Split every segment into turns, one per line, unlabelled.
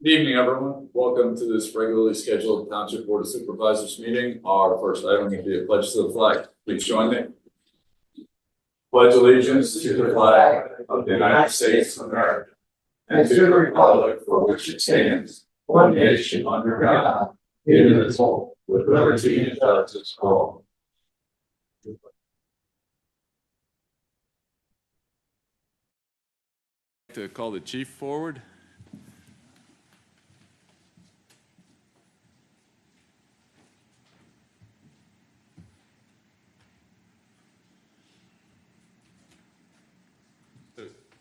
Good evening, everyone. Welcome to this regularly scheduled Township Board of Supervisors meeting. Our first item will be a pledge to the flag. Please join me. Pledge allegiance to the flag of the United States of America and to the republic for which it stands, one nation under God, indivisible, with liberty and justice for all. To call the chief forward.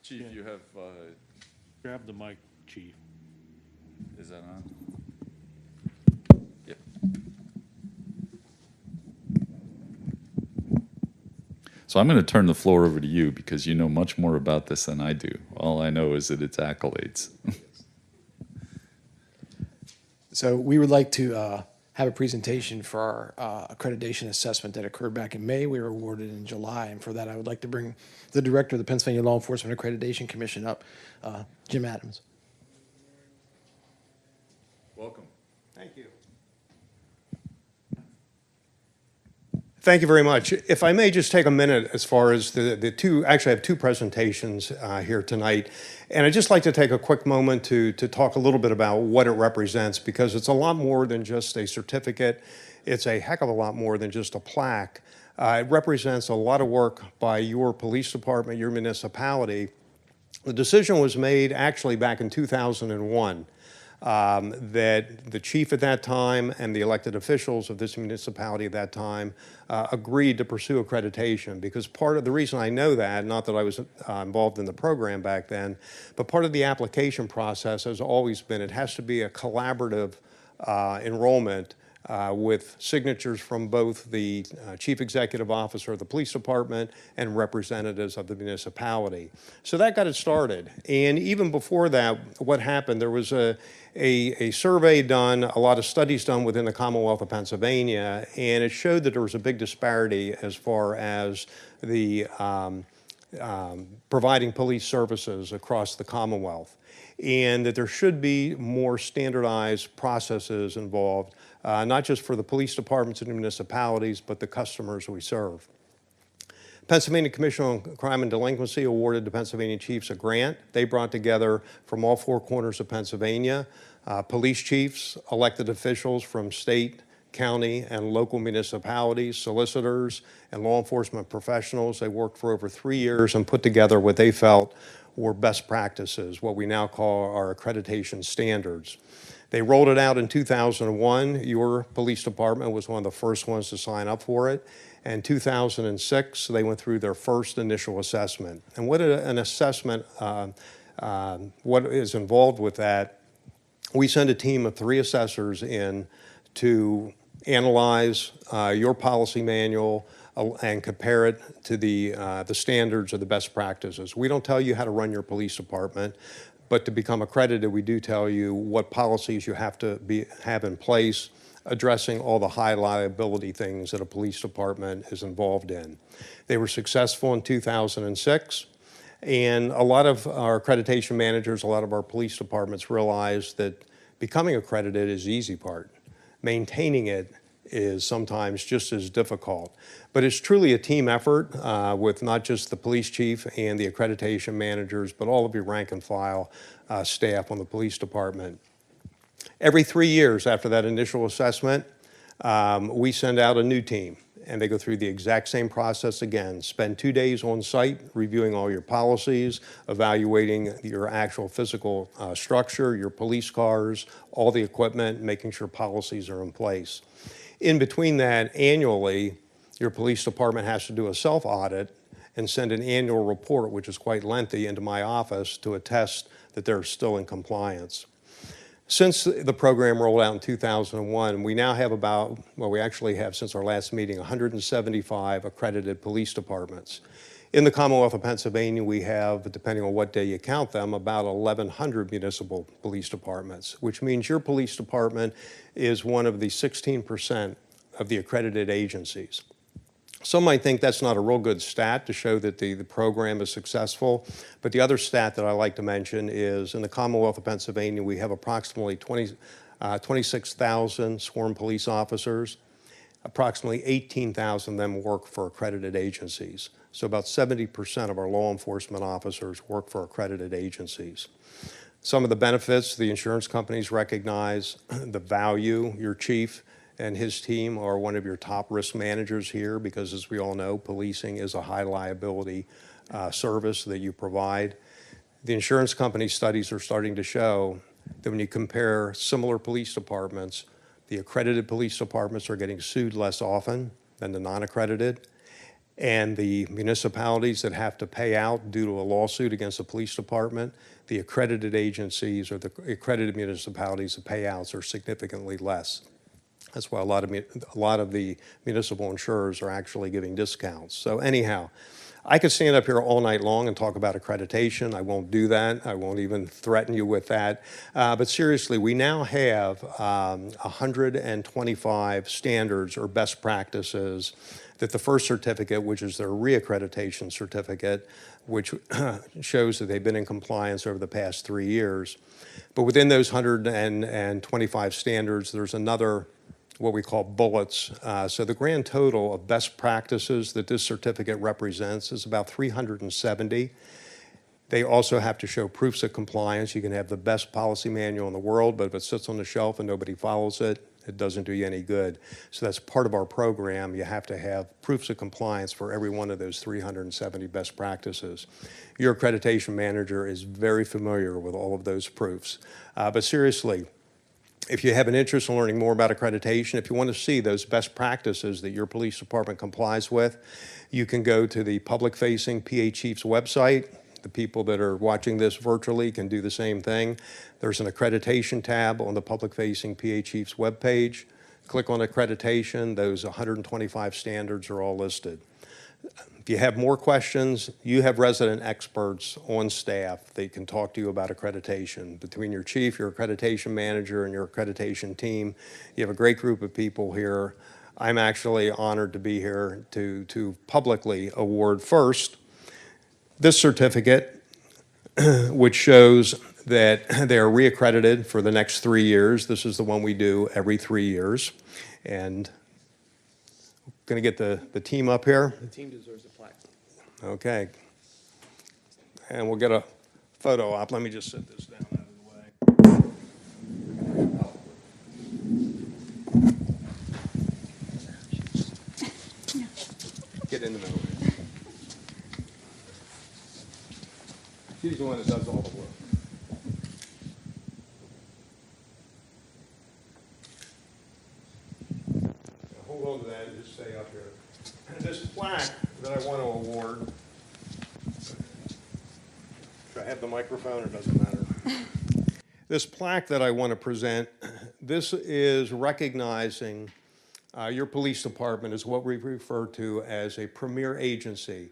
Chief, you have,
Grab the mic, Chief.
is that on? Yep. So I'm going to turn the floor over to you because you know much more about this than I do. All I know is that it's accolades.
So we would like to have a presentation for our accreditation assessment that occurred back in May. We were awarded in July, and for that I would like to bring the director of the Pennsylvania Law Enforcement Accreditation Commission up, Jim Adams.
Welcome.
Thank you. Thank you very much. If I may just take a minute as far as the two, actually I have two presentations here tonight. And I'd just like to take a quick moment to talk a little bit about what it represents, because it's a lot more than just a certificate. It's a heck of a lot more than just a plaque. It represents a lot of work by your police department, your municipality. The decision was made actually back in 2001. That the chief at that time and the elected officials of this municipality at that time agreed to pursue accreditation, because part of the reason I know that, not that I was involved in the program back then, but part of the application process has always been it has to be a collaborative enrollment with signatures from both the chief executive officer of the police department and representatives of the municipality. So that got it started. And even before that, what happened, there was a survey done, a lot of studies done within the Commonwealth of Pennsylvania, and it showed that there was a big disparity as far as the providing police services across the Commonwealth, and that there should be more standardized processes involved, not just for the police departments and municipalities, but the customers we serve. Pennsylvania Commission on Crime and Delinquency awarded the Pennsylvania chiefs a grant. They brought together from all four corners of Pennsylvania, police chiefs, elected officials from state, county, and local municipalities, solicitors, and law enforcement professionals. They worked for over 3 years and put together what they felt were best practices, what we now call our accreditation standards. They rolled it out in 2001. Your police department was one of the first ones to sign up for it. In 2006, they went through their first initial assessment. And what an assessment, what is involved with that, we send a team of 3 assessors in to analyze your policy manual and compare it to the standards of the best practices. We don't tell you how to run your police department, but to become accredited, we do tell you what policies you have to have in place, addressing all the high liability things that a police department is involved in. They were successful in 2006, and a lot of our accreditation managers, a lot of our police departments realized that becoming accredited is the easy part. Maintaining it is sometimes just as difficult. But it's truly a team effort with not just the police chief and the accreditation managers, but all of your rank and file staff on the police department. Every 3 years after that initial assessment, we send out a new team, and they go through the exact same process again. Spend 2 days on site reviewing all your policies, evaluating your actual physical structure, your police cars, all the equipment, making sure policies are in place. In between that, annually, your police department has to do a self-audit and send an annual report, which is quite lengthy, into my office to attest that they're still in compliance. Since the program rolled out in 2001, we now have about, well, we actually have, since our last meeting, 175 accredited police departments. In the Commonwealth of Pennsylvania, we have, depending on what day you count them, about 1,100 municipal police departments, which means your police department is one of the 16% of the accredited agencies. Some might think that's not a real good stat to show that the program is successful, but the other stat that I like to mention is in the Commonwealth of Pennsylvania, we have approximately 26,000 sworn police officers. Approximately 18,000 of them work for accredited agencies. So about 70% of our law enforcement officers work for accredited agencies. Some of the benefits the insurance companies recognize, the value your chief and his team are one of your top risk managers here because, as we all know, policing is a high liability service that you provide. The insurance company studies are starting to show that when you compare similar police departments, the accredited police departments are getting sued less often than the non-accredited. And the municipalities that have to pay out due to a lawsuit against a police department, the accredited agencies or the accredited municipalities, the payouts are significantly less. That's why a lot of the municipal insurers are actually giving discounts. So anyhow, I could stand up here all night long and talk about accreditation. I won't do that. I won't even threaten you with that. But seriously, we now have 125 standards or best practices that the first certificate, which is their reaccreditation certificate, which shows that they've been in compliance over the past 3 years. But within those 125 standards, there's another what we call bullets. So the grand total of best practices that this certificate represents is about 370. They also have to show proofs of compliance. You can have the best policy manual in the world, but if it sits on the shelf and nobody follows it, it doesn't do you any good. So that's part of our program. You have to have proofs of compliance for every one of those 370 best practices. Your accreditation manager is very familiar with all of those proofs. But seriously, if you have an interest in learning more about accreditation, if you want to see those best practices that your police department complies with, you can go to the public-facing PA Chiefs website. The people that are watching this virtually can do the same thing. There's an accreditation tab on the public-facing PA Chiefs webpage. Click on accreditation. Those 125 standards are all listed. If you have more questions, you have resident experts on staff that can talk to you about accreditation. Between your chief, your accreditation manager, and your accreditation team, you have a great group of people here. I'm actually honored to be here to publicly award first this certificate, which shows that they are reaccredited for the next 3 years. This is the one we do every 3 years. And going to get the team up here.
The team deserves a plaque.
Okay. And we'll get a photo op. Let me just set this down out of the way. Get in the middle. She's the one that does all the work. Now hold on to that and just stay up here. And this plaque that I want to award, should I have the microphone or does it matter? This plaque that I want to present, this is recognizing your police department as what we refer to as a premier agency.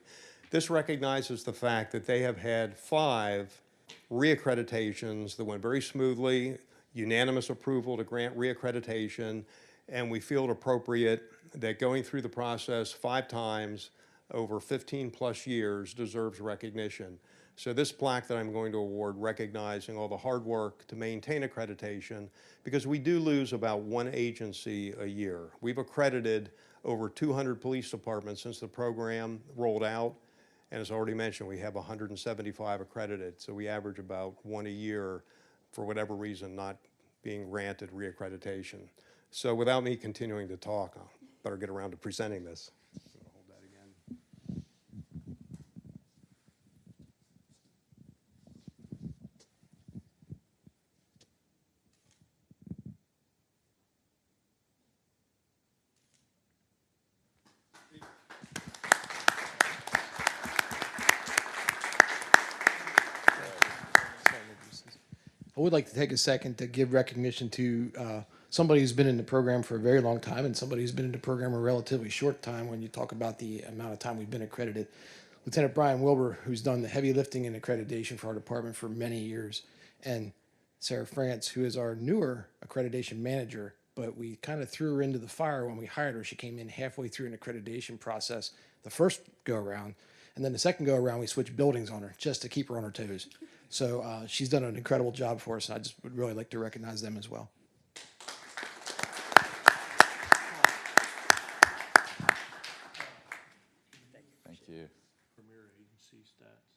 This recognizes the fact that they have had 5 reaccreditations that went very smoothly, unanimous approval to grant reaccreditation, and we feel it appropriate that going through the process 5 times over 15 plus years deserves recognition. So this plaque that I'm going to award recognizing all the hard work to maintain accreditation, because we do lose about 1 agency a year. We've accredited over 200 police departments since the program rolled out. And as already mentioned, we have 175 accredited. So we average about 1 a year for whatever reason not being granted reaccreditation. So without me continuing to talk, I'll better get around to presenting this. Hold that again.
I would like to take a second to give recognition to somebody who's been in the program for a very long time and somebody who's been in the program a relatively short time when you talk about the amount of time we've been accredited. Lieutenant Brian Wilbur, who's done the heavy lifting and accreditation for our department for many years, and Sarah France, who is our newer accreditation manager, but we kind of threw her into the fire when we hired her. She came in halfway through an accreditation process the first go around, and then the second go around we switched buildings on her just to keep her on her toes. So she's done an incredible job for us, and I just would really like to recognize them as well.
Thank you.
Premier agency stats.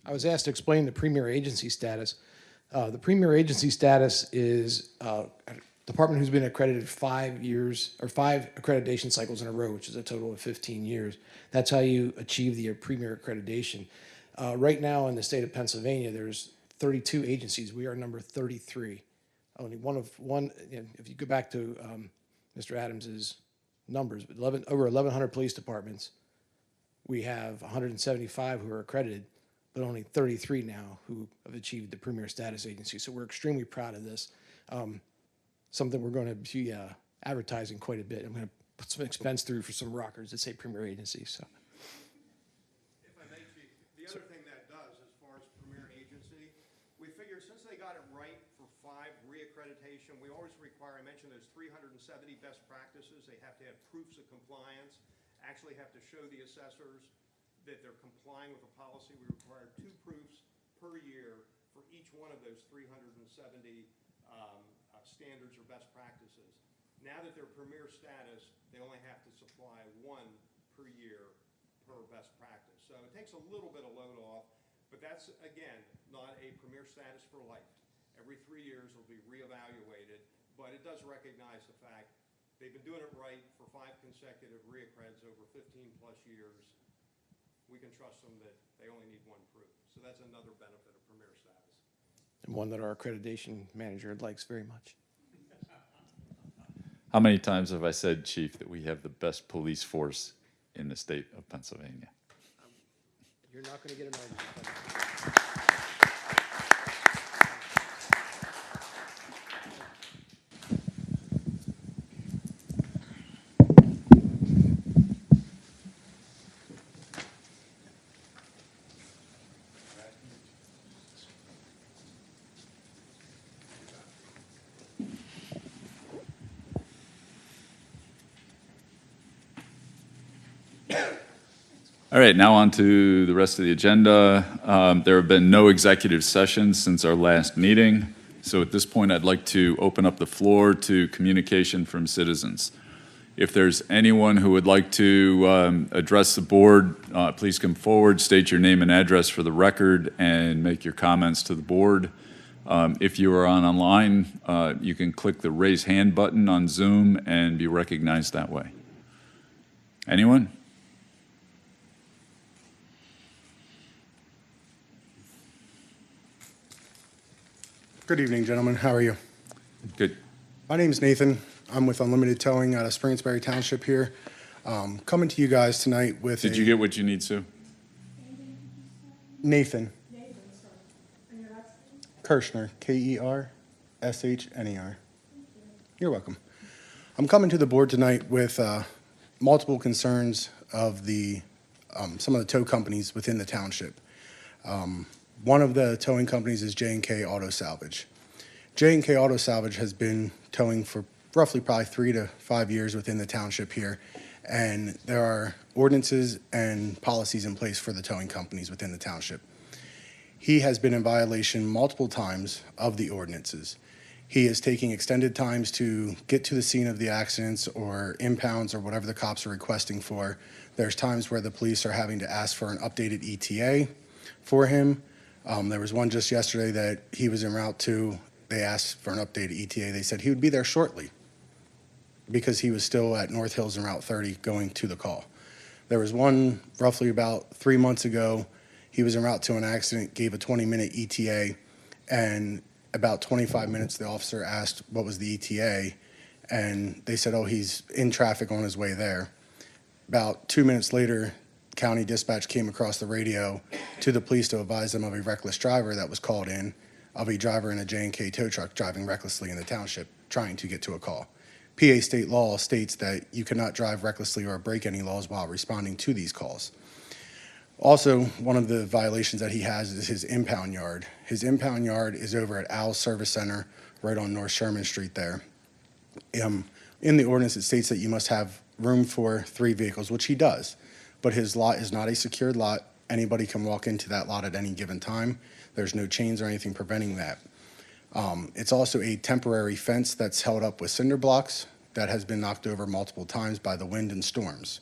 I was asked to explain the premier agency status. The premier agency status is a department who's been accredited 5 years or 5 accreditation cycles in a row, which is a total of 15 years. That's how you achieve the premier accreditation. Right now in the state of Pennsylvania, there's 32 agencies. We are number 33. Only one. You know, if you go back to Mr. Adams's numbers, over 1,100 police departments. We have 175 who are accredited, but only 33 now who have achieved the premier status agency. So we're extremely proud of this. Something we're going to be advertising quite a bit. I'm going to put some expense through for some rockers that say premier agency. So.
If I may, Chief, the other thing that does as far as premier agency, we figured since they got it right for 5 reaccreditation, we always require, I mentioned those 370 best practices, they have to have proofs of compliance, actually have to show the assessors that they're complying with the policy. We require 2 proofs per year for each one of those 370 standards or best practices. Now that they're premier status, they only have to supply 1 per year per best practice. So it takes a little bit of load off, but that's, again, not a premier status for life. Every 3 years it'll be reevaluated, but it does recognize the fact they've been doing it right for 5 consecutive reaccreds over 15 plus years. We can trust them that they only need 1 proof. So that's another benefit of premier status.
And one that our accreditation manager likes very much.
How many times have I said, Chief, that we have the best police force in the state of Pennsylvania?
You're not going to get an argument.
All right, now on to the rest of the agenda. There have been no executive sessions since our last meeting. So at this point, I'd like to open up the floor to communication from citizens. If there's anyone who would like to address the board, please come forward, state your name and address for the record, and make your comments to the board. If you are online, you can click the raise hand button on Zoom and be recognized that way. Anyone?
Good evening, gentlemen. How are you?
Good.
My name is Nathan. I'm with Unlimited Towing out of Springersbury Township here. Coming to you guys tonight with
Did you get what you need, Sue?
Nathan Kirshner, Kershner. You're welcome. I'm coming to the board tonight with multiple concerns of the some of the tow companies within the township. One of the towing companies is J&K Auto Salvage. J&K Auto Salvage has been towing for roughly probably 3 to 5 years within the township here, and there are ordinances and policies in place for the towing companies within the township. He has been in violation multiple times of the ordinances. He is taking extended times to get to the scene of the accidents or impounds or whatever the cops are requesting for. There's times where the police are having to ask for an updated ETA for him. There was one just yesterday that he was en route to. They asked for an updated ETA. They said he would be there shortly because he was still at North Hills and Route 30 going to the call. There was one roughly about 3 months ago. He was en route to an accident, gave a 20-minute ETA, and about 25 minutes the officer asked what was the ETA, and they said, oh, he's in traffic on his way there. About 2 minutes later, county dispatch came across the radio to the police to advise them of a reckless driver that was called in, of a driver in a J&K tow truck driving recklessly in the township, trying to get to a call. PA state law states that you cannot drive recklessly or break any laws while responding to these calls. Also, one of the violations that he has is his impound yard. His impound yard is over at Al's Service Center, right on North Sherman Street there. In the ordinance, it states that you must have room for 3 vehicles, which he does. But his lot is not a secured lot. Anybody can walk into that lot at any given time. There's no chains or anything preventing that. It's also a temporary fence that's held up with cinder blocks that has been knocked over multiple times by the wind and storms.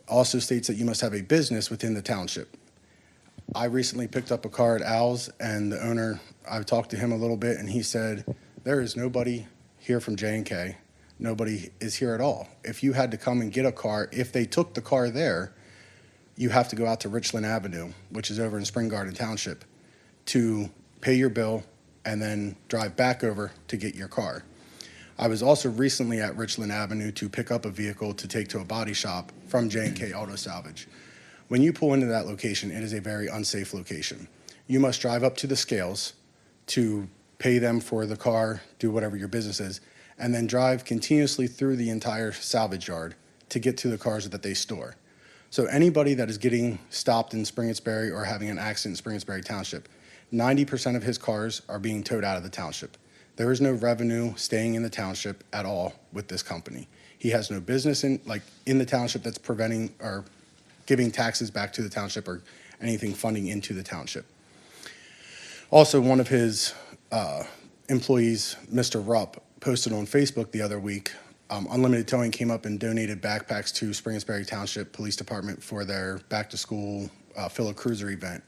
Also states that you must have a business within the township. I recently picked up a car at Al's, and the owner, I've talked to him a little bit, and he said, there is nobody here from J&K. Nobody is here at all. If you had to come and get a car, if they took the car there, you have to go out to Richland Avenue, which is over in Spring Garden Township, to pay your bill and then drive back over to get your car. I was also recently at Richland Avenue to pick up a vehicle to take to a body shop from J&K Auto Salvage. When you pull into that location, it is a very unsafe location. You must drive up to the scales to pay them for the car, do whatever your business is, and then drive continuously through the entire salvage yard to get to the cars that they store. So anybody that is getting stopped in Springettsbury or having an accident in Springettsbury Township, 90% of his cars are being towed out of the township. There is no revenue staying in the township at all with this company. He has no business in the township that's preventing or giving taxes back to the township or anything funding into the township. Also, one of his employees, Mr. Rupp, posted on Facebook the other week, Unlimited Towing came up and donated backpacks to Springettsbury Township Police Department for their back-to-school Fill a Cruiser event.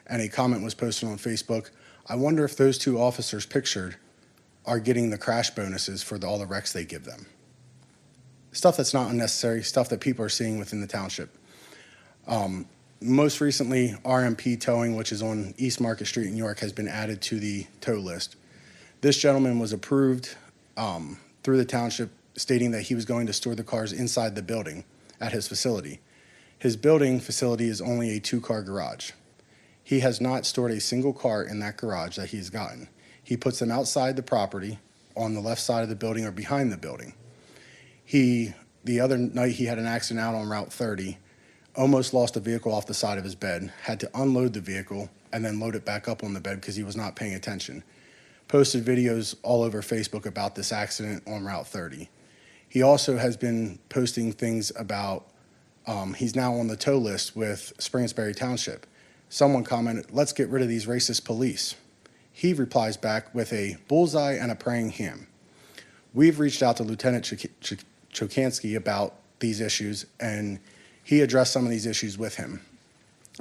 And a comment was posted on Facebook, I wonder if those 2 officers pictured are getting the crash bonuses for all the wrecks they give them. Stuff that's not unnecessary, stuff that people are seeing within the township. Most recently, RMP Towing, which is on East Market Street in York, has been added to the tow list. This gentleman was approved through the township, stating that he was going to store the cars inside the building at his facility. His building facility is only a 2-car garage. He has not stored a single car in that garage that he's gotten. He puts them outside the property on the left side of the building or behind the building. The other night he had an accident out on Route 30, almost lost a vehicle off the side of his bed, had to unload the vehicle and then load it back up on the bed because he was not paying attention. Posted videos all over Facebook about this accident on Route 30. He also has been posting things about, he's now on the tow list with Springettsbury Township. Someone commented, let's get rid of these racist police. He replies back with a bullseye and a praying ham. We've reached out to Lieutenant Chokansky about these issues, and he addressed some of these issues with him.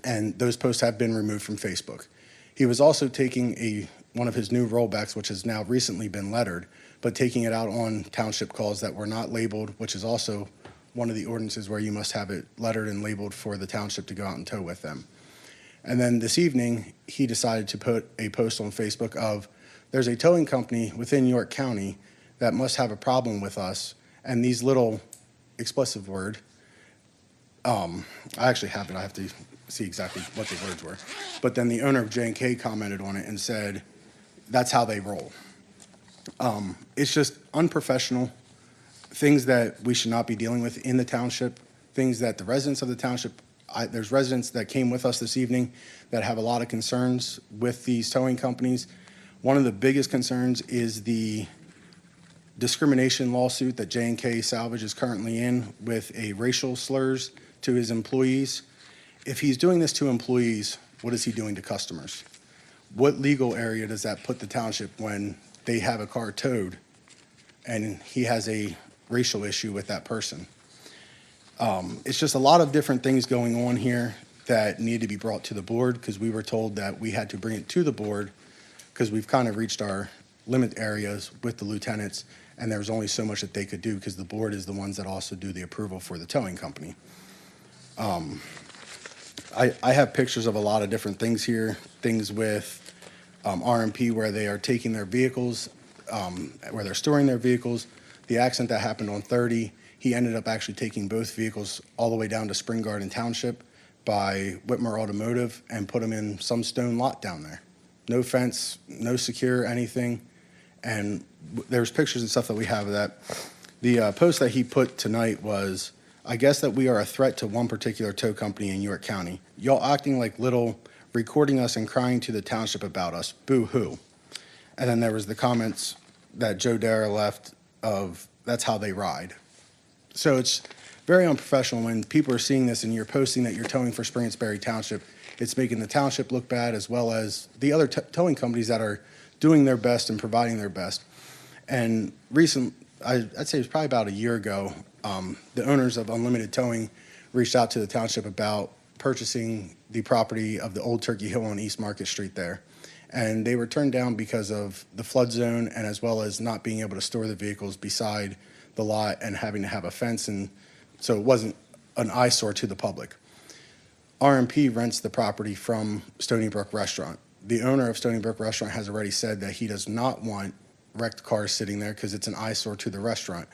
And those posts have been removed from Facebook. He was also taking one of his new rollbacks, which has now recently been lettered, but taking it out on township calls that were not labeled, which is also one of the ordinances where you must have it lettered and labeled for the township to go out and tow with them. And then this evening, he decided to put a post on Facebook of, there's a towing company within York County that must have a problem with us, and these little explicit word, I actually have it, I have to see exactly what the words were. But then the owner of J&K commented on it and said, that's how they roll. It's just unprofessional, things that we should not be dealing with in the township, things that the residents of the township, there's residents that came with us this evening that have a lot of concerns with these towing companies. One of the biggest concerns is the discrimination lawsuit that J&K Salvage is currently in with a racial slurs to his employees. If he's doing this to employees, what is he doing to customers? What legal area does that put the township when they have a car towed and he has a racial issue with that person? It's just a lot of different things going on here that need to be brought to the board, because we were told that we had to bring it to the board because we've kind of reached our limit areas with the lieutenants, and there was only so much that they could do because the board is the ones that also do the approval for the towing company. I have pictures of a lot of different things here, things with RMP where they are taking their vehicles, where they're storing their vehicles. The accident that happened on 30, he ended up actually taking both vehicles all the way down to Spring Garden Township by Whitmer Automotive and put them in some stone lot down there. No fence, no secure anything. And there's pictures and stuff that we have of that. The post that he put tonight was, I guess that we are a threat to one particular tow company in York County. Y'all acting like little, recording us and crying to the township about us. Boo-hoo. And then there was the comments that Joe Dara left of, that's how they ride. So it's very unprofessional when people are seeing this and you're posting that you're towing for Springersbury Township. It's making the township look bad, as well as the other towing companies that are doing their best and providing their best. And I'd say it was probably about a year ago, the owners of Unlimited Towing reached out to the township about purchasing the property of the Old Turkey Hill on East Market Street there. And they were turned down because of the flood zone, and as well as not being able to store the vehicles beside the lot and having to have a fence, and so it wasn't an eyesore to the public. RMP rents the property from Stony Brook Restaurant. The owner of Stony Brook Restaurant has already said that he does not want wrecked cars sitting there because it's an eyesore to the restaurant.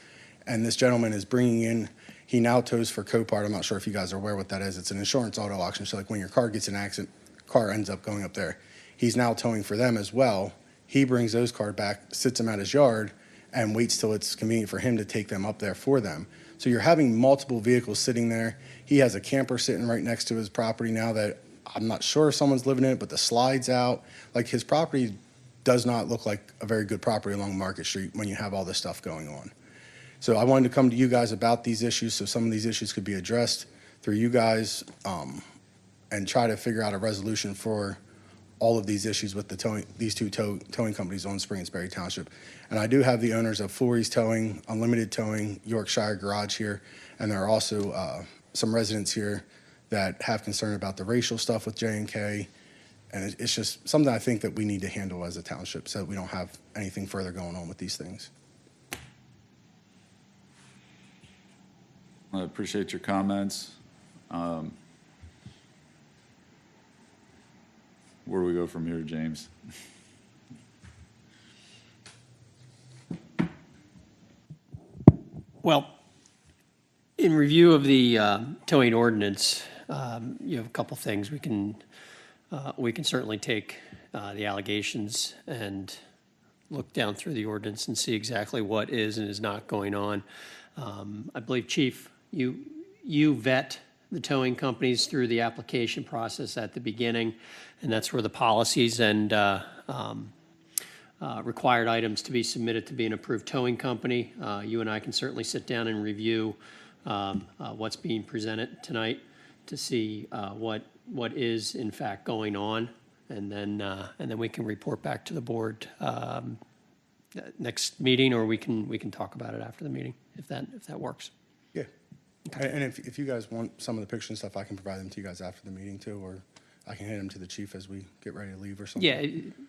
And this gentleman is bringing in, he now tows for Copart. I'm not sure if you guys are aware what that is. It's an insurance auto auction. So like when your car gets in an accident, car ends up going up there. He's now towing for them as well. He brings those cars back, sits them at his yard, and waits till it's convenient for him to take them up there for them. So you're having multiple vehicles sitting there. He has a camper sitting right next to his property now that I'm not sure if someone's living in it, but the slide's out. Like, his property does not look like a very good property along Market Street when you have all this stuff going on. So I wanted to come to you guys about these issues so some of these issues could be addressed through you guys, and try to figure out a resolution for all of these issues with these two towing companies on Springersbury Township. And I do have the owners of Florey's Towing, Unlimited Towing, Yorkshire Garage here, and there are also some residents here that have concern about the racial stuff with J&K. And it's just something I think that we need to handle as a township so that we don't have anything further going on with these things.
I appreciate your comments. Where do we go from here, James?
Well, in review of the towing ordinance, you have a couple things. We can certainly take the allegations and look down through the ordinance and see exactly what is and is not going on. I believe, Chief, you vet the towing companies through the application process at the beginning, and that's where the policies and required items to be submitted to be an approved towing company. You and I can certainly sit down and review what's being presented tonight to see what is in fact going on, and then we can report back to the board next meeting, or we can talk about it after the meeting if that works.
Yeah. And if you guys want some of the pictures and stuff, I can provide them to you guys after the meeting too, or I can hand them to the chief as we get ready to leave or something.
Yeah,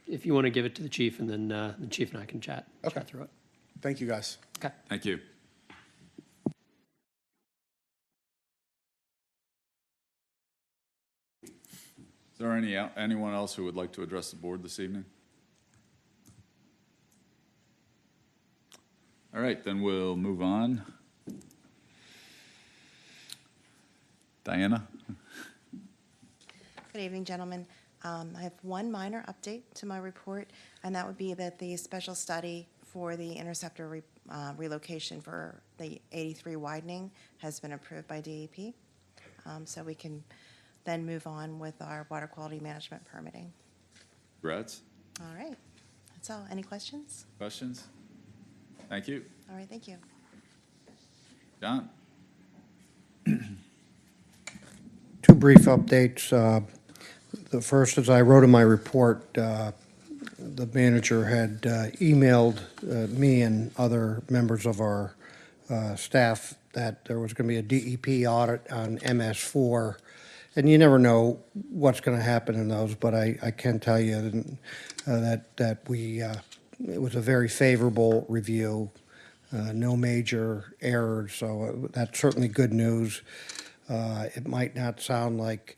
if you want to give it to the chief, and then the chief and I can chat through it.
Thank you, guys.
Okay.
Thank you. Is there anyone else who would like to address the board this evening? All right, then we'll move on. Diana?
Good evening, gentlemen. I have one minor update to my report, and that would be that the special study for the interceptor relocation for the 83 widening has been approved by DEP. So we can then move on with our water quality management permitting.
Congrats.
All right. That's all. Any questions?
Questions? Thank you.
All right, thank you.
John?
Two brief updates. The first, as I wrote in my report, the manager had emailed me and other members of our staff that there was going to be a DEP audit on MS4. And you never know what's going to happen in those, but I can tell you that it was a very favorable review, no major errors, so that's certainly good news. It might not sound like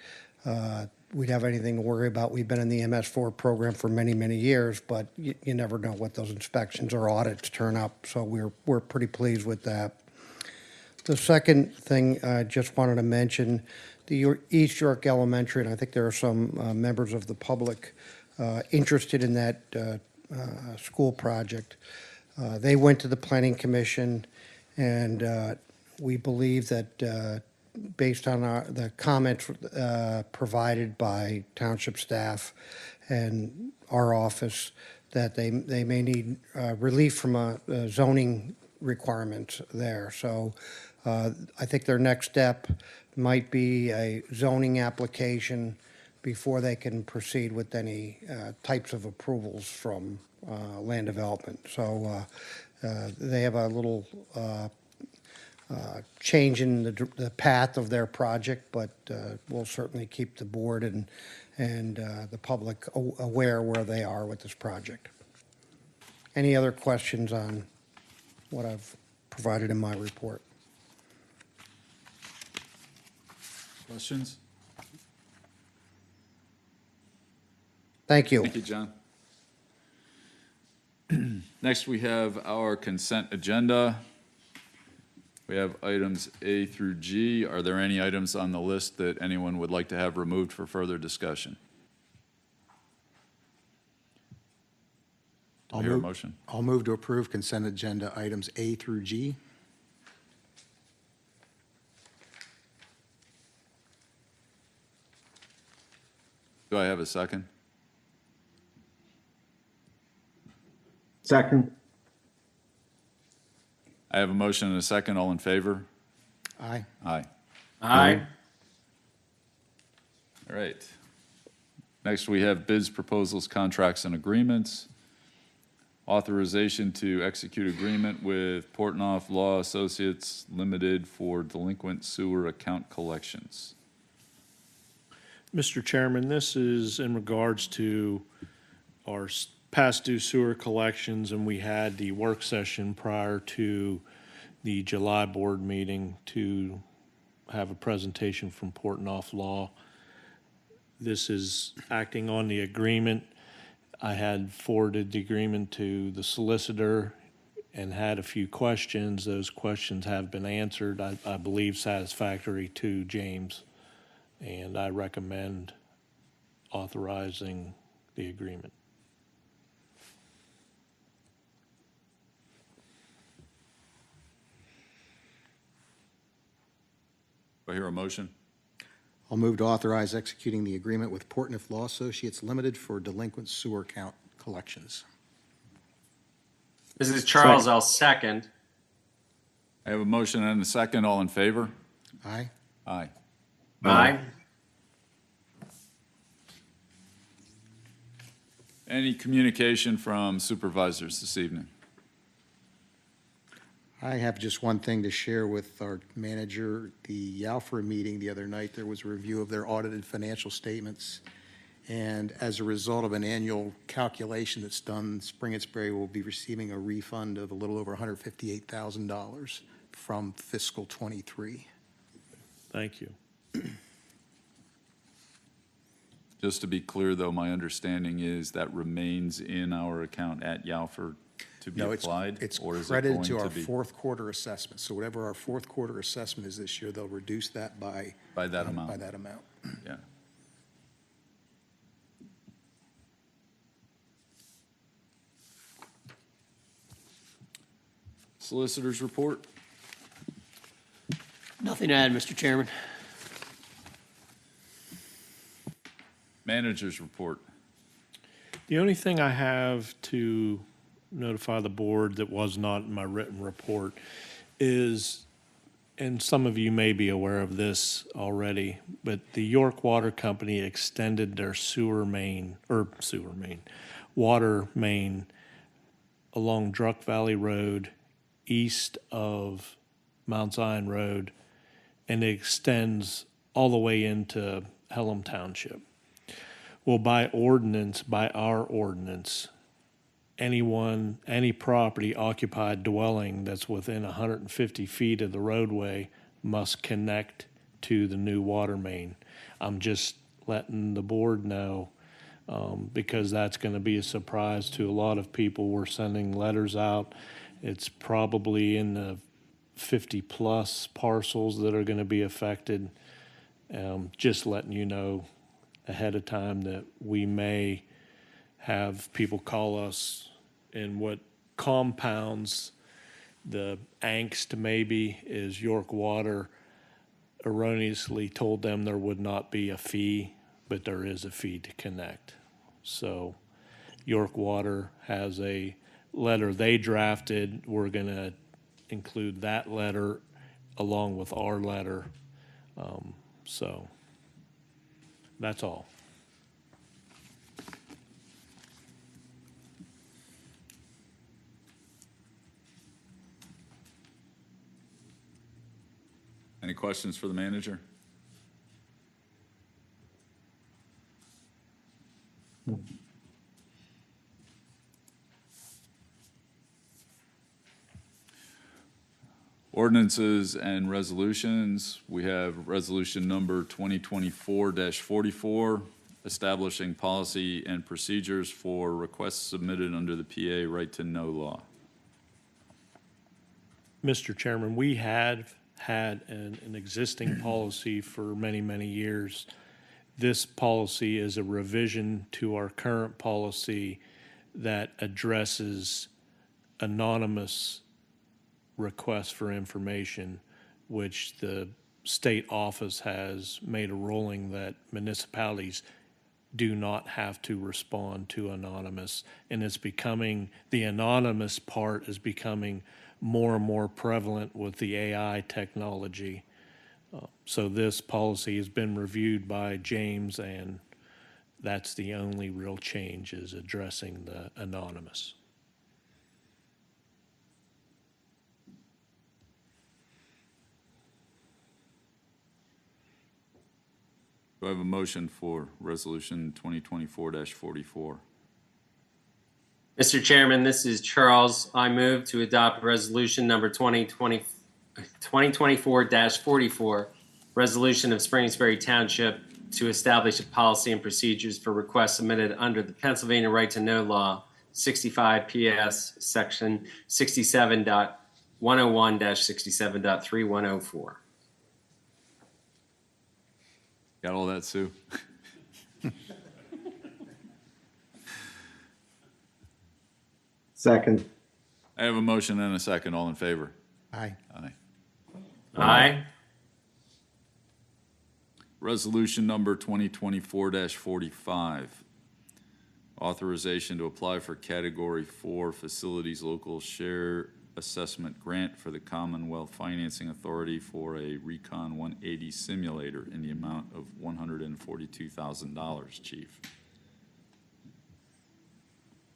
we'd have anything to worry about. We've been in the MS4 program for many, many years, but you never know what those inspections or audits turn up, so we're pretty pleased with that. The second thing I just wanted to mention, the East York Elementary, and I think there are some members of the public interested in that school project. They went to the Planning Commission, and we believe that based on the comments provided by township staff and our office, that they may need relief from a zoning requirement there. So I think their next step might be a zoning application before they can proceed with any types of approvals from land development. So they have a little change in the path of their project, but we'll certainly keep the board and the public aware where they are with this project. Any other questions on what I've provided in my report?
Questions?
Thank you.
Thank you, John. Next, we have our consent agenda. We have items A through G. Are there any items on the list that anyone would like to have removed for further discussion? Do I hear a motion?
I'll move to approve consent agenda items A through G.
Do I have a second?
Second.
I have a motion and a second. All in favor?
Aye.
Aye.
Aye.
All right. Next, we have bids, proposals, contracts, and agreements. Authorization to execute agreement with Portnoy Law Associates Limited for delinquent sewer account collections.
Mr. Chairman, this is in regards to our past due sewer collections, and we had the work session prior to the July board meeting to have a presentation from Portnoy Law. This is acting on the agreement. I had forwarded the agreement to the solicitor and had a few questions. Those questions have been answered, I believe satisfactory to James, and I recommend authorizing the agreement.
Do I hear a motion?
I'll move to authorize executing the agreement with Portnoy Law Associates Limited for delinquent sewer account collections.
This is Charles. I'll second.
I have a motion and a second. All in favor?
Aye.
Aye.
Aye.
Any communication from supervisors this evening?
I have just one thing to share with our manager. The Yalford meeting the other night, there was a review of their audited financial statements. And as a result of an annual calculation that's done, Spring and Sperry will be receiving a refund of a little over $158,000 from fiscal '23.
Thank you.
Just to be clear, though, my understanding is that remains in our account at Yalford to be
No,
applied?
it's
or is it
credited
going
to our
be
fourth quarter assessment. So whatever our fourth quarter assessment is this year, they'll reduce that by.
By that amount.
By that amount.
Yeah. Solicitors report?
Nothing to add, Mr. Chairman.
Managers report.
The only thing I have to notify the board that was not in my written report is, and some of you may be aware of this already, but the York Water Company extended their water main along Druck Valley Road, east of Mount Zion Road, and it extends all the way into Pelham Township. Well, by our ordinance, any property occupied dwelling that's within 150 feet of the roadway must connect to the new water main. I'm just letting the board know, because that's going to be a surprise to a lot of people. We're sending letters out. It's probably in the 50-plus parcels that are going to be affected. Just letting you know ahead of time that we may have people call us in what compounds the angst maybe is York Water erroneously told them there would not be a fee, but there is a fee to connect. So York Water has a letter they drafted. We're going to include that letter along with our letter. So that's all.
Any questions for the manager? Ordinances and resolutions. We have resolution number 2024-44, establishing policy and procedures for requests submitted under the PA Right to Know law.
Mr. Chairman, we have had an existing policy for many, many years. This policy is a revision to our current policy that addresses anonymous requests for information, which the state office has made a ruling that municipalities do not have to respond to anonymous. And it's becoming, the anonymous part is becoming more and more prevalent with the AI technology. So this policy has been reviewed by James, and that's the only real change, is addressing the anonymous.
Do I have a motion for resolution 2024-44?
Mr. Chairman, this is Charles. I move to adopt resolution number 2024-44, resolution of Springersbury Township to establish a policy and procedures for requests submitted under the Pennsylvania Right to Know law, 65 PS, section 67.101-67.3104.
Got all that, Sue?
Second.
I have a motion and a second. All in favor?
Aye.
Aye.
Aye.
Resolution number 2024-45, authorization to apply for Category 4 Facilities Local Share Assessment Grant for the Commonwealth Financing Authority for a Recon 180 simulator in the amount of $142,000, Chief.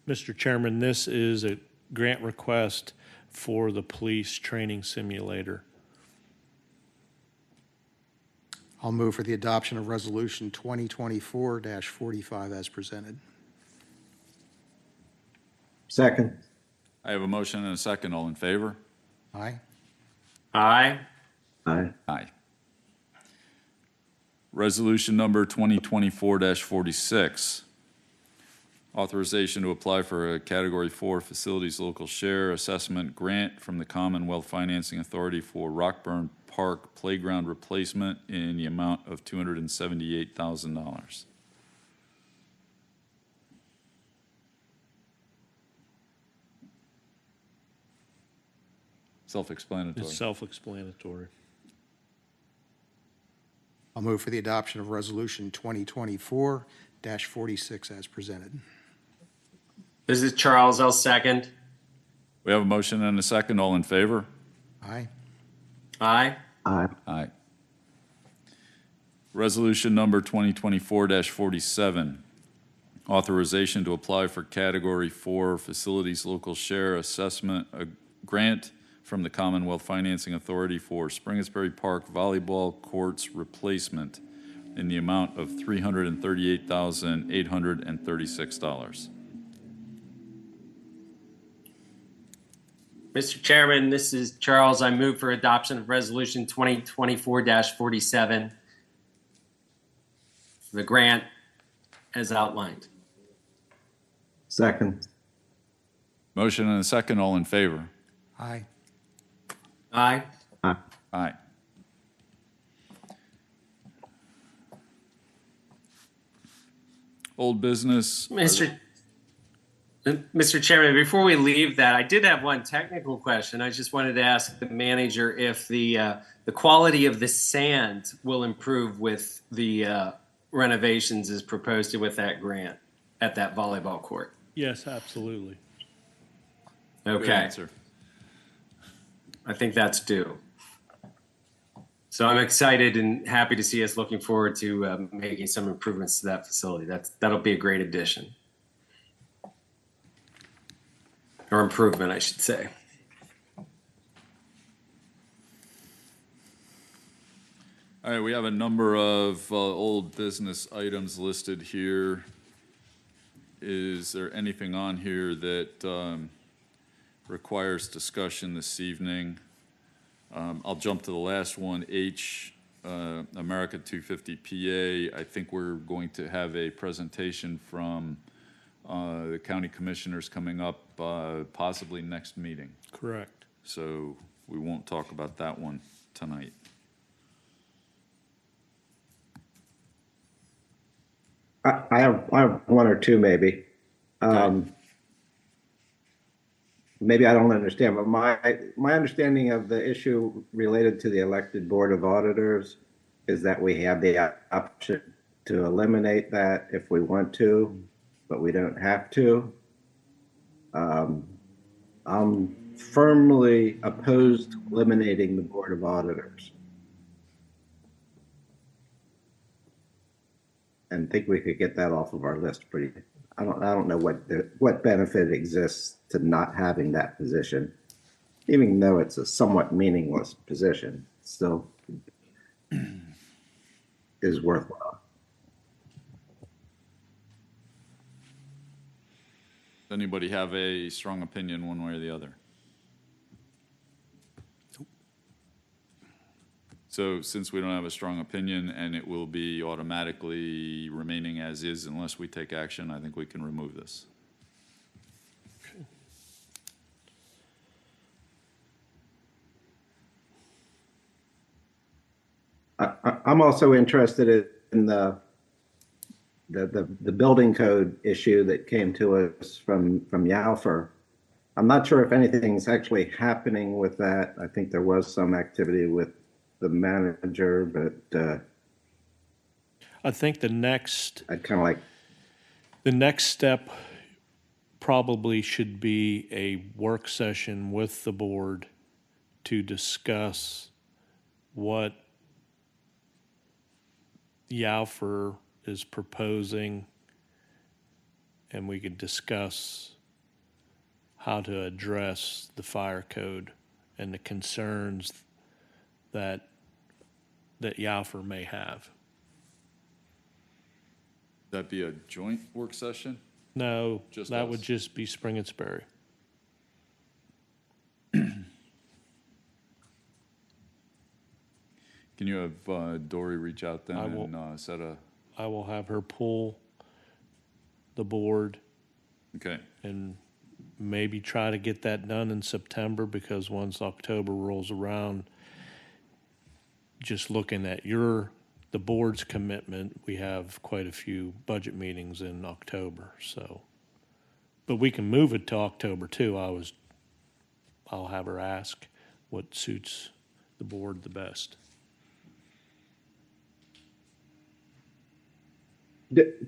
Mr. Chairman, this is a grant request for the police training simulator.
I'll move for the adoption of Resolution 2024-45 as presented.
Second.
I have a motion and a second. All in favor?
Aye.
Aye.
Aye.
Aye. Resolution number 2024-46, authorization to apply for a Category 4 Facilities Local Share Assessment Grant from the Commonwealth Financing Authority for Rockburn Park Playground Replacement in the amount of $278,000. Self-explanatory.
It's self-explanatory.
I'll move for the adoption of Resolution 2024-46 as presented.
This is Charles. I'll second.
We have a motion and a second. All in favor?
Aye.
Aye.
Aye.
Aye. Resolution number 2024-47, authorization to apply for Category 4 Facilities Local Share Assessment Grant from the Commonwealth Financing Authority for Springersbury Park Volleyball Courts Replacement in the amount of $338,836.
Mr. Chairman, this is Charles. I move for adoption of Resolution 2024-47, the grant as outlined.
Second.
Motion and a second. All in favor?
Aye.
Aye.
Aye.
Aye. Old business.
Mr. Chairman, before we leave that, I did have one technical question. I just wanted to ask the manager if the quality of the sand will improve with the renovations as proposed with that grant at that volleyball court.
Yes, absolutely.
Good
Okay,
answer.
I think that's due. So I'm excited and happy to see us looking forward to making some improvements to that facility. That'll be a great addition. Or improvement, I should say.
All right, we have a number of old business items listed here. Is there anything on here that requires discussion this evening? I'll jump to the last one, H, America 250 PA. I think we're going to have a presentation from the county commissioners coming up possibly next meeting.
Correct.
So we won't talk about that one tonight.
I have one or two maybe. Maybe I don't understand, but my understanding of the issue related to the elected Board of Auditors is that we have the option to eliminate that if we want to, but we don't have to. I'm firmly opposed to eliminating the Board of Auditors. And think we could get that off of our list pretty. I don't know what benefit exists to not having that position, even though it's a somewhat meaningless position. Still is worthwhile.
Does anybody have a strong opinion one way or the other? So since we don't have a strong opinion and it will be automatically remaining as is unless we take action, I think we can remove this.
I'm also interested in the building code issue that came to us from Yalfer. I'm not sure if anything's actually happening with that. I think there was some activity with the manager, but
I think the next
I'd kind of like.
The next step probably should be a work session with the board to discuss what Yalfer is proposing, and we could discuss how to address the fire code and the concerns that Yalfer may have.
That be a joint work session?
No,
Just
that
us.
would just be Spring and Sperry.
Can you have Dory reach out then
I will.
and set a,
I will have her pull the board
okay.
and maybe try to get that done in September, because once October rolls around, just looking at the board's commitment, we have quite a few budget meetings in October, so. But we can move it to October too. I'll have her ask what suits the board the best.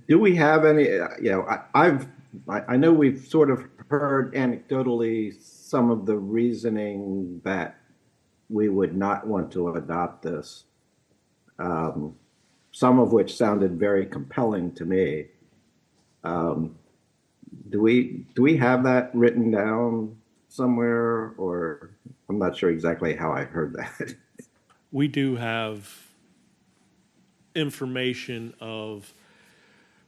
Do we have any, I know we've sort of heard anecdotally some of the reasoning that we would not want to adopt this, some of which sounded very compelling to me. Do we have that written down somewhere, or I'm not sure exactly how I heard that.
We do have information of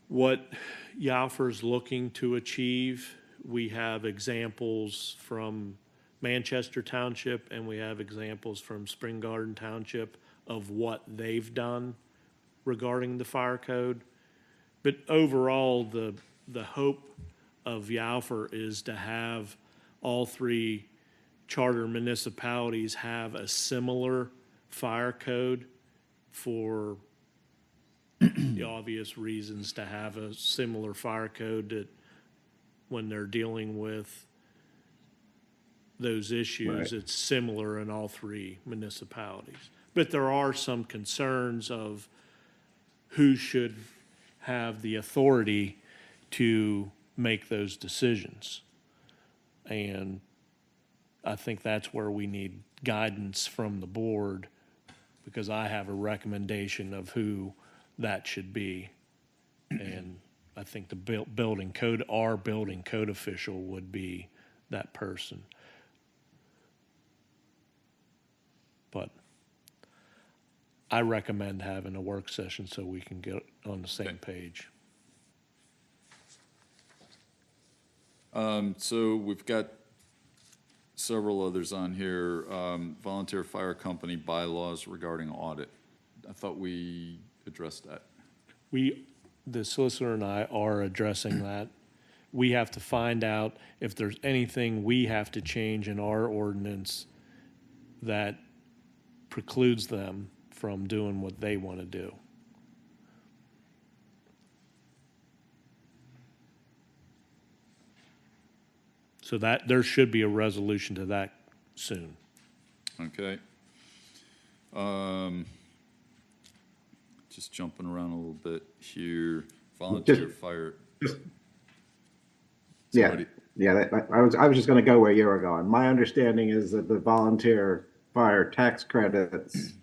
what Yalfer's looking to achieve. We have examples from Manchester Township, and we have examples from Spring Garden Township of what they've done regarding the fire code. But overall, the hope of Yalfer is to have all three charter municipalities have a similar fire code for the obvious reasons to have a similar fire code that when they're dealing with those issues,
Right.
it's similar in all three municipalities. But there are some concerns of who should have the authority to make those decisions. And I think that's where we need guidance from the board, because I have a recommendation of who that should be. And I think the building code, our building code official would be that person. But I recommend having a work session so we can get on the same page.
So we've got several others on here. Volunteer fire company bylaws regarding audit. I thought we addressed that.
The solicitor and I are addressing that. We have to find out if there's anything we have to change in our ordinance that precludes them from doing what they want to do. So that, there should be a resolution to that soon.
Okay. Just jumping around a little bit here. Volunteer fire.
Yeah,
Somebody-
I was just going to go where you were going. My understanding is that the volunteer fire tax credits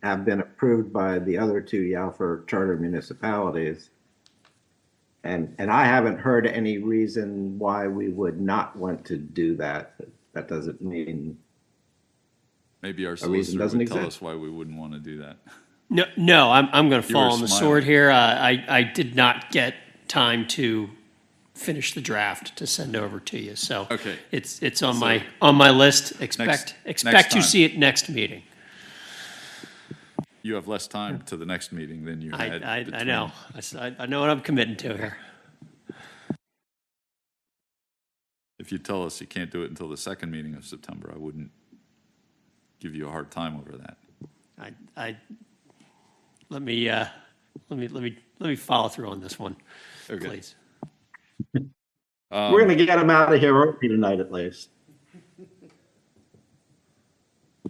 have been approved by the other two Yalford charter municipalities. And I haven't heard any reason why we would not want to do that. That doesn't mean
Maybe our
reason
solicitor
doesn't
would tell
exist.
us why we wouldn't want to do that.
No, I'm going to
You were
fall on the
smiling.
sword here. I did not get time to finish the draft to send over to you, so.
Okay.
It's on my list. Expect
next
to
time.
see it next meeting.
You have less time to the next meeting than you had.
I
between-
know. I know what I'm committing to here.
If you tell us you can't do it until the second meeting of September, I wouldn't give you a hard time over that.
Let me follow through on this one,
Okay.
please.
we're going to get them out of here early tonight at least.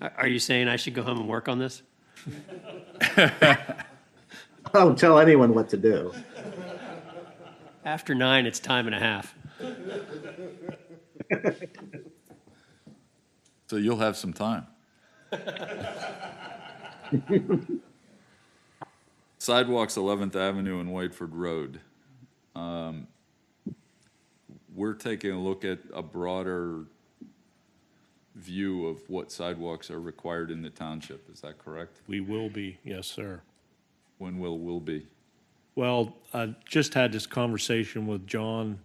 Are you saying I should go home and work on this?
Don't tell anyone what to do.
After 9, it's time and a half.
So you'll have some time. Sidewalks 11th Avenue and Whiteford Road. We're taking a look at a broader view of what sidewalks are required in the township. Is that correct?
We will be, yes, sir.
When will be?
Well, I just had this conversation with John,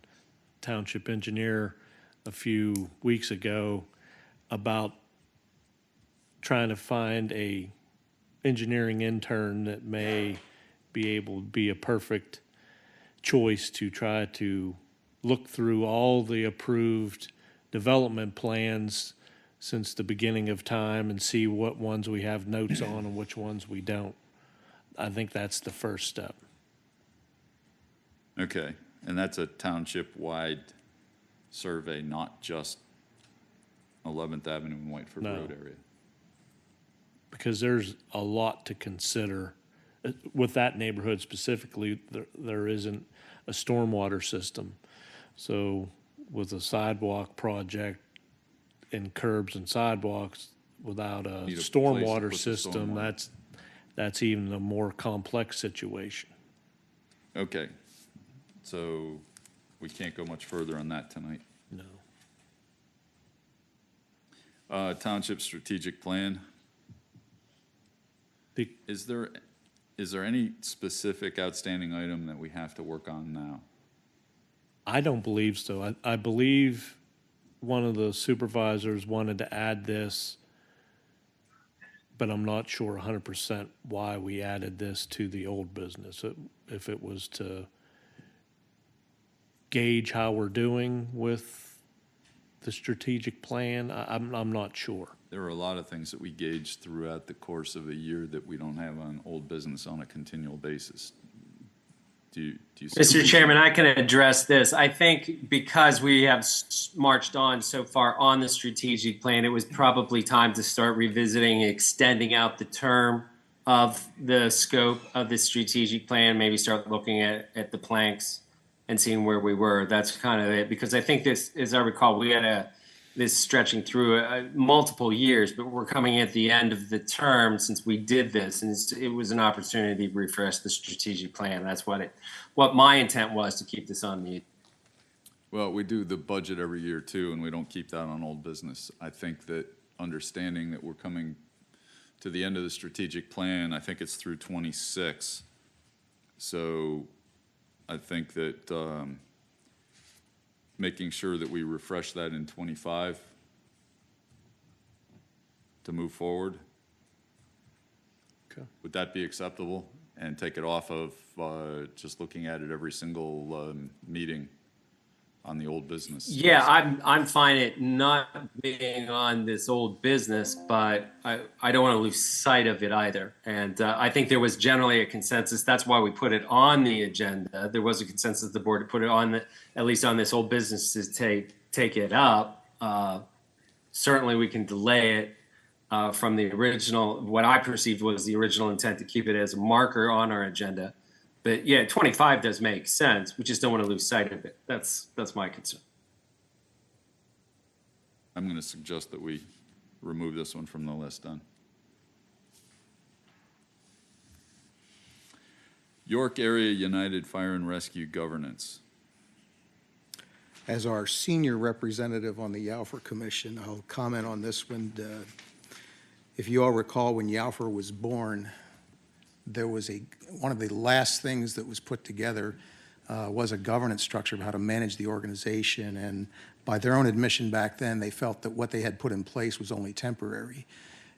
Township Engineer, a few weeks ago about trying to find a engineering intern that may be able to be a perfect choice to try to look through all the approved development plans since the beginning of time and see what ones we have notes on and which ones we don't. I think that's the first step.
Okay, and that's a township-wide survey, not just 11th Avenue and Whiteford
No.
Road area?
Because there's a lot to consider. With that neighborhood specifically, there isn't a stormwater system. So with a sidewalk project and curbs and sidewalks without a
Need a place to
stormwater
put the
system,
stormwater.
that's even a more complex situation.
Okay, so we can't go much further on that tonight.
No.
Township strategic plan.
The-
Is there any specific outstanding item that we have to work on now?
I don't believe so. I believe one of the supervisors wanted to add this, but I'm not sure 100% why we added this to the old business. If it was to gauge how we're doing with the strategic plan, I'm not sure.
There are a lot of things that we gauge throughout the course of a year that we don't have on old business on a continual basis. Do you see?
Mr. Chairman, I can address this. I think because we have marched on so far on the strategic plan, it was probably time to start revisiting, extending out the term of the scope of the strategic plan, maybe start looking at the planks and seeing where we were. That's kind of it, because I think this, as I recall, we had this stretching through multiple years, but we're coming at the end of the term since we did this, and it was an opportunity to refresh the strategic plan. That's what my intent was, to keep this on the.
Well, we do the budget every year too, and we don't keep that on old business. I think that understanding that we're coming to the end of the strategic plan, I think it's through 26. So I think that making sure that we refresh that in 25 to move forward.
Okay.
Would that be acceptable? And take it off of just looking at it every single meeting on the old business?
Yeah, I'm fine at not being on this old business, but I don't want to lose sight of it either. And I think there was generally a consensus. That's why we put it on the agenda. There was a consensus of the board to put it on at least on this old business, to take it up. Certainly, we can delay it from the original. What I perceived was the original intent to keep it as a marker on our agenda. But yeah, 25 does make sense. We just don't want to lose sight of it. That's my concern.
I'm going to suggest that we remove this one from the list then. York Area United Fire and Rescue Governance.
As our senior representative on the Yalfer Commission, I'll comment on this one. If you all recall, when Yalfer was born, there was one of the last things that was put together was a governance structure of how to manage the organization. And by their own admission back then, they felt that what they had put in place was only temporary.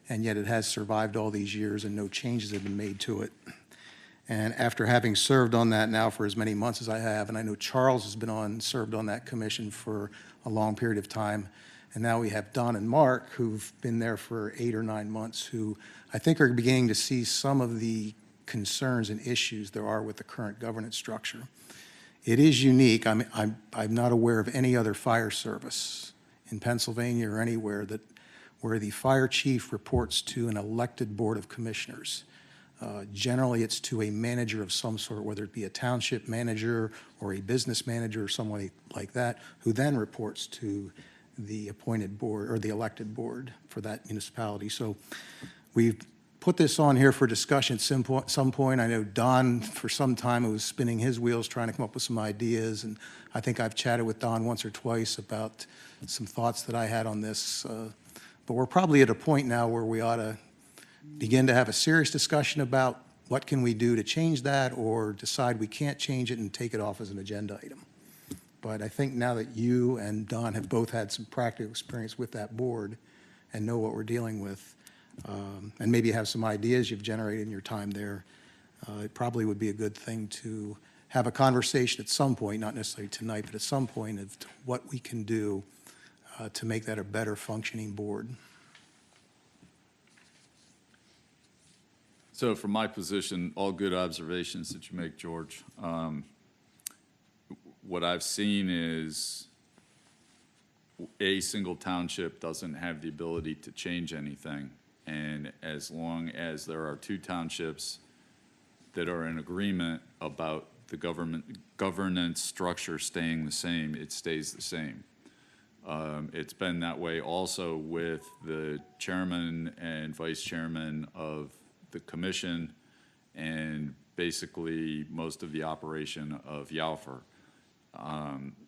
And yet it has survived all these years and no changes have been made to it. And after having served on that now for as many months as I have, and I know Charles has been served on that commission for a long period of time, and now we have Don and Mark, who've been there for 8 or 9 months, who I think are beginning to see some of the concerns and issues there are with the current governance structure. It is unique. I'm not aware of any other fire service in Pennsylvania or anywhere where the fire chief reports to an elected board of commissioners. Generally, it's to a manager of some sort, whether it be a township manager or a business manager or someone like that, who then reports to the appointed board or the elected board for that municipality. So we've put this on here for discussion at some point. I know Don, for some time, was spinning his wheels trying to come up with some ideas, and I think I've chatted with Don once or twice about some thoughts that I had on this. But we're probably at a point now where we ought to begin to have a serious discussion about what can we do to change that, or decide we can't change it and take it off as an agenda item. But I think now that you and Don have both had some practical experience with that board and know what we're dealing with, and maybe have some ideas you've generated in your time there, it probably would be a good thing to have a conversation at some point, not necessarily tonight, but at some point, of what we can do to make that a better functioning board.
So from my position, all good observations that you make, George. What I've seen is a single township doesn't have the ability to change anything. And as long as there are 2 townships that are in agreement about the governance structure staying the same, it stays the same. It's been that way also with the chairman and vice chairman of the commission and basically most of the operation of Yalfer.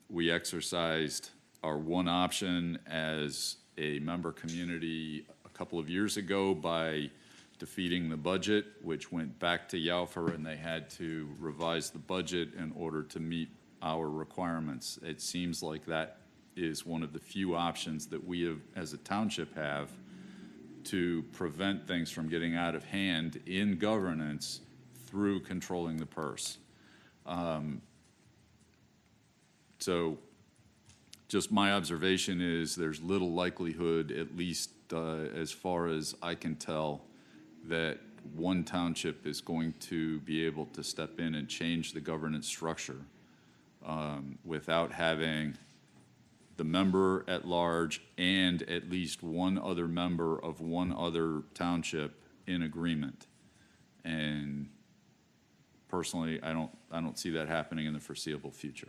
We exercised our one option as a member community a couple of years ago by defeating the budget, which went back to Yalfer, and they had to revise the budget in order to meet our requirements. It seems like that is one of the few options that we have, as a township, have to prevent things from getting out of hand in governance through controlling the purse. So just my observation is there's little likelihood, at least as far as I can tell, that one township is going to be able to step in and change the governance structure without having the member at large and at least one other member of one other township in agreement. And personally, I don't see that happening in the foreseeable future.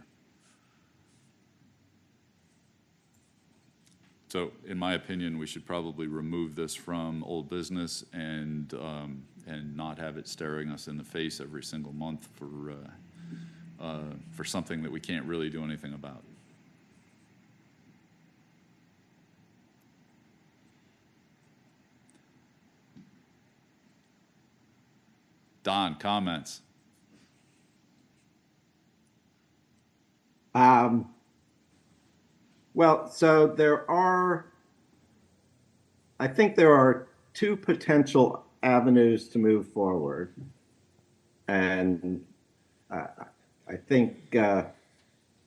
So in my opinion, we should probably remove this from old business and not have it staring us in the face every single month for something that we can't really do anything about. Don, comments?
Well, so I think there are two potential avenues to move forward. And I think,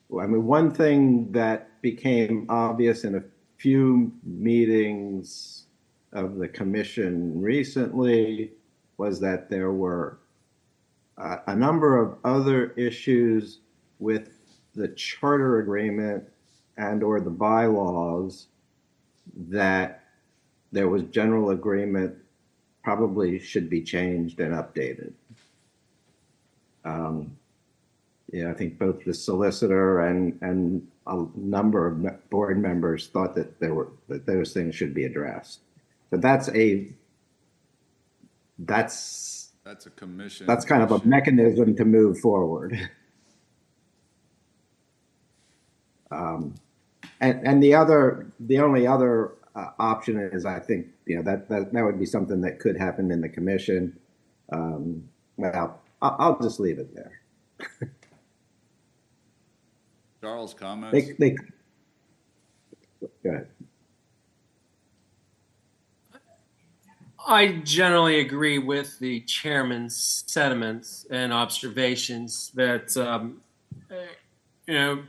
one thing that became obvious in a few meetings of the commission recently was that there were a number of other issues with the charter agreement and or the bylaws that there was general agreement probably should be changed and updated. I think both the solicitor and a number of board members thought that those things should be addressed. So that's a
commission.
That's kind of a mechanism to move forward. And the only other option is, I think, that would be something that could happen in the commission. Well, I'll just leave it there.
Charles, comments?
Go ahead.
I generally agree with the chairman's sentiments and observations that,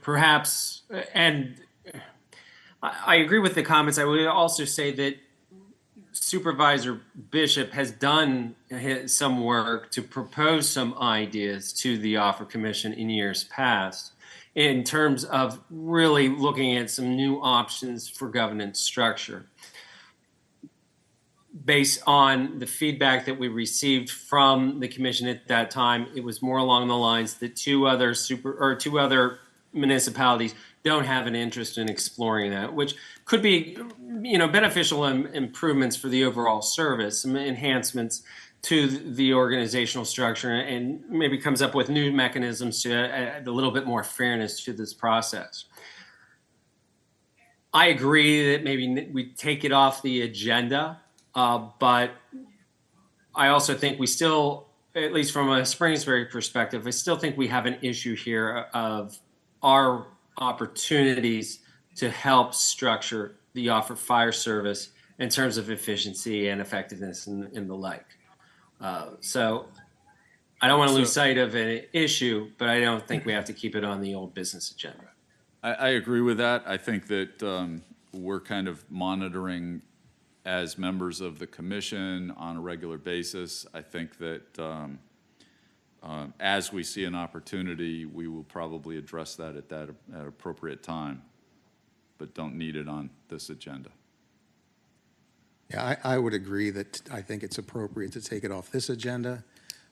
perhaps, and I agree with the comments. I would also say that Supervisor Bishop has done some work to propose some ideas to the Offer Commission in years past in terms of really looking at some new options for governance structure. Based on the feedback that we received from the commission at that time, it was more along the lines that two other municipalities don't have an interest in exploring that, which could be, beneficial improvements for the overall service, some enhancements to the organizational structure, and maybe comes up with new mechanisms to add a little bit more fairness to this process. I agree that maybe we take it off the agenda. But I also think we still, at least from a Springersbury perspective, I still think we have an issue here of our opportunities to help structure the Offer Fire Service in terms of efficiency and effectiveness and the like. So I don't want to lose sight of an issue, but I don't think we have to keep it on the old business agenda.
I agree with that. I think that we're kind of monitoring as members of the commission on a regular basis. I think that as we see an opportunity, we will probably address that at appropriate time, but don't need it on this agenda.
Yeah, I would agree that I think it's appropriate to take it off this agenda,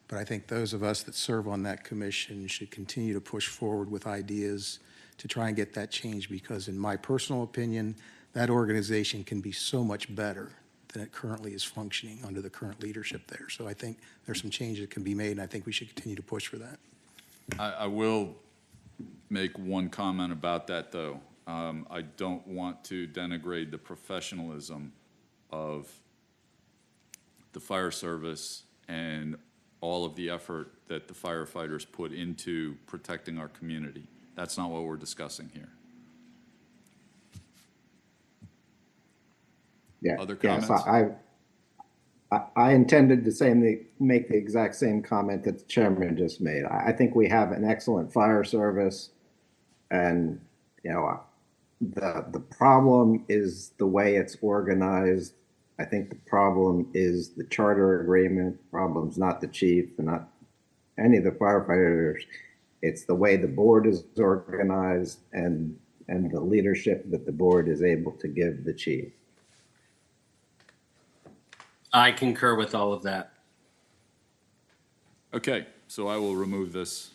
but I think those of us that serve on that commission should continue to push forward with ideas to try and get that changed, because in my personal opinion, that organization can be so much better than it currently is functioning under the current leadership there. So I think there's some changes that can be made, and I think we should continue to push for that.
I will make one comment about that, though. I don't want to denigrate the professionalism of the fire service and all of the effort that the firefighters put into protecting our community. That's not what we're discussing here.
Yeah.
Other comments?
Yes, I intended to make the exact same comment that the chairman just made. I think we have an excellent fire service, and the problem is the way it's organized. I think the problem is the charter agreement. The problem's not the chief and not any of the firefighters. It's the way the board is organized and the leadership that the board is able to give the chief.
I concur with all of that.
Okay, so I will remove this.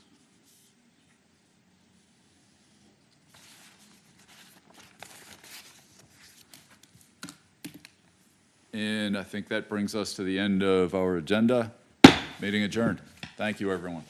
And I think that brings us to the end of our agenda. Meeting adjourned. Thank you, everyone.